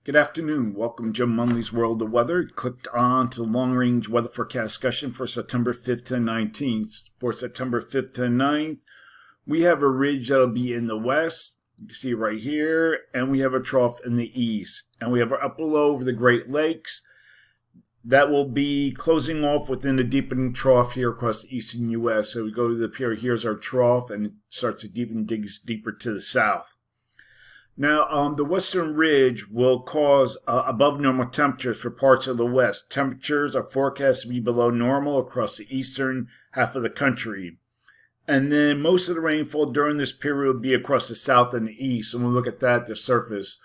Good afternoon. Welcome to Jim Munley's World of Weather. Clicked on to the long-range weather forecast discussion for September 5th to 19th. For September 5th to 9th, we have a ridge that'll be in the west. You can see right here. And we have a trough in the east. And we have our upper low over the Great Lakes. That will be closing off within the deepening trough here across the eastern U.S. So we go to the period, here's our trough, and it starts to deepen, digs deeper to the south. Now, the western ridge will cause above normal temperatures for parts of the west. Temperatures are forecast to be below normal across the eastern half of the country. And then most of the rainfall during this period will be across the south and the east. And we'll look at that at the surface.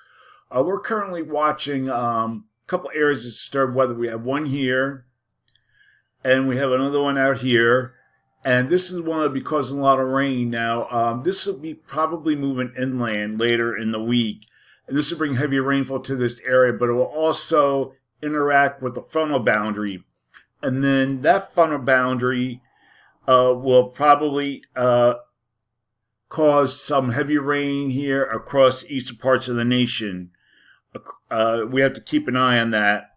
We're currently watching a couple areas of disturbed weather. We have one here, and we have another one out here. And this is one that will be causing a lot of rain. Now, this will be probably moving inland later in the week. And this will bring heavy rainfall to this area, but it will also interact with the frontal boundary. And then that frontal boundary will probably cause some heavy rain here across the eastern parts of the nation. We have to keep an eye on that.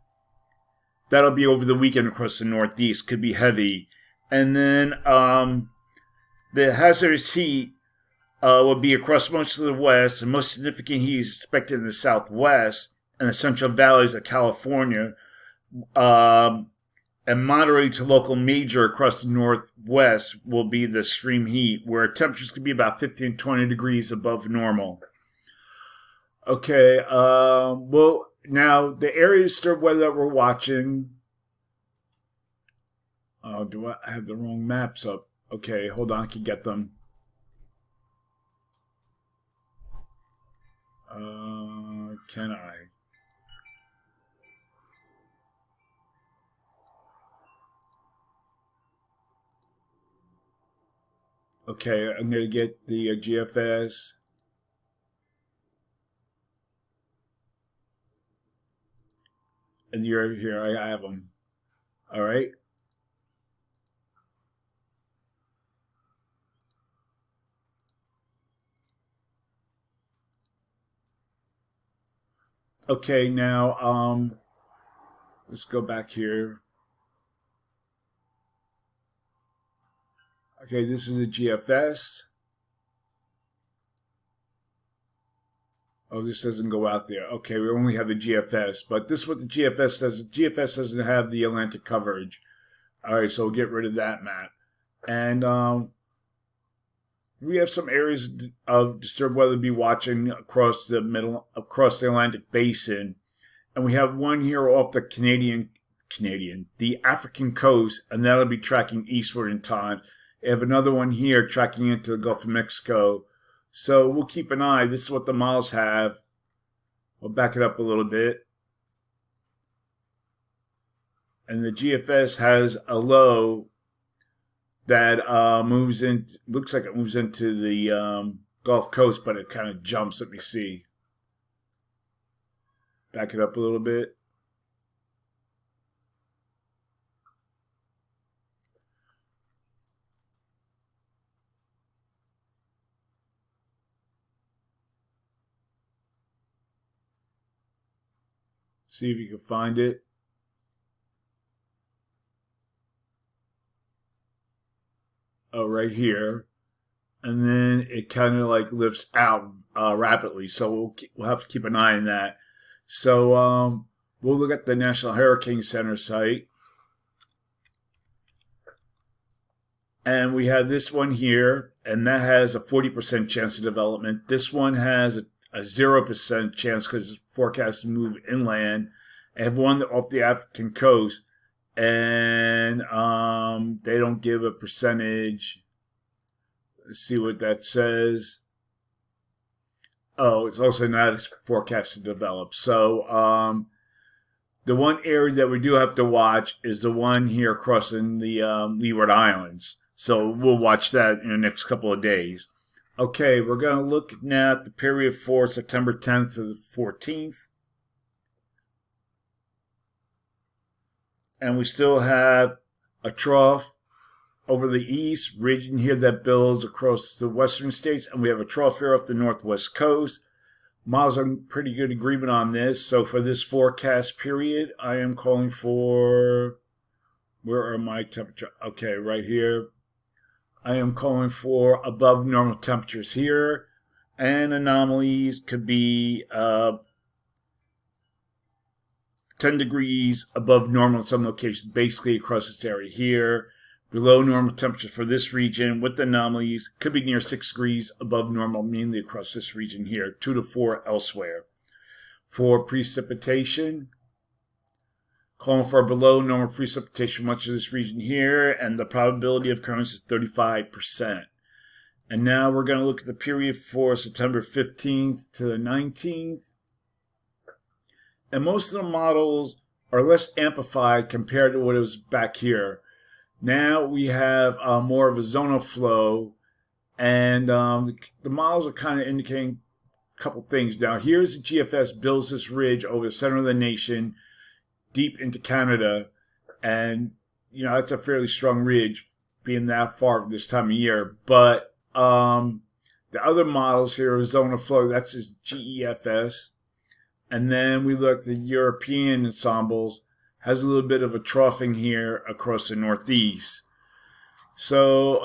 That'll be over the weekend across the northeast. Could be heavy. And then the hazardous heat will be across most of the west, and most significant heat is expected in the southwest and the central valleys of California, and moderate to local major across the northwest will be the extreme heat, where temperatures could be about 15 to 20 degrees above normal. Okay, well, now the area of disturbed weather that we're watching. Oh, do I have the wrong maps up? Okay, hold on, I can get them. Can I? Okay, I'm going to get the GFS. And you're over here, I have them. All right. Okay, now, let's go back here. Okay, this is a GFS. Oh, this doesn't go out there. Okay, we only have the GFS, but this is what the GFS does. The GFS doesn't have the Atlantic coverage. All right, so we'll get rid of that map. And we have some areas of disturbed weather to be watching across the Atlantic basin. And we have one here off the the African coast, and that'll be tracking eastward in time. We have another one here tracking into the Gulf of Mexico. So we'll keep an eye. This is what the models have. We'll back it up a little bit. And the GFS has a low that moves in, looks like it moves into the Gulf Coast, but it kind of jumps. Let me see. Back it up a little bit. See if you can find it. Oh, right here. And then it kind of like lifts out rapidly. So we'll have to keep an eye on that. So we'll look at the National Hurricane Center site. And we have this one here, and that has a 40% chance of development. This one has a 0% chance because it's forecast to move inland. I have one off the African coast, and they don't give a percentage. Let's see what that says. Oh, it's also not forecast to develop. So the one area that we do have to watch is the one here crossing the Leeward Islands. So we'll watch that in the next couple of days. Okay, we're going to look now at the period for September 10th to the 14th. And we still have a trough over the east, region here that builds across the western states, and we have a trough here off the northwest coast. Models are in pretty good agreement on this. So for this forecast period, I am calling for, where are my temperature? Okay, right here. I am calling for above normal temperatures here, and anomalies could be 10 degrees above normal in some locations, basically across this area here. Below normal temperature for this region with anomalies could be near 6 degrees above normal, mainly across this region here, 2 to 4 elsewhere. For precipitation, calling for below normal precipitation much of this region here, and the probability of occurrence is 35%. And now we're going to look at the period for September 15th to the 19th. And most of the models are less amplified compared to what it was back here. Now we have more of a zonal flow, and the models are kind of indicating a couple things. Now here's the GFS builds this ridge over the center of the nation, deep into Canada, and you know that's a fairly strong ridge, being that far this time of year. But the other models here are zonal flow. That's his GEFS, and then we look at the European ensembles. Has a little bit of a troughing here across the northeast. So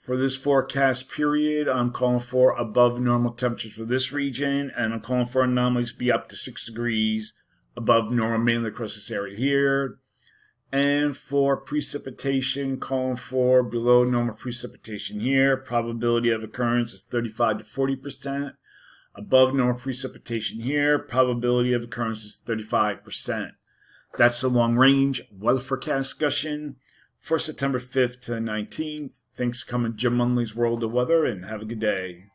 for this forecast period, I'm calling for above normal temperatures for this region, and I'm calling for anomalies to be up to 6 degrees above normal, mainly across this area here. And for precipitation, calling for below normal precipitation here. Probability of occurrence is 35 to 40%. Above normal precipitation here. Probability of occurrence is 35%. That's the long-range weather forecast discussion for September 5th to 19th. Thanks for coming to Jim Munley's World of Weather, and have a good day.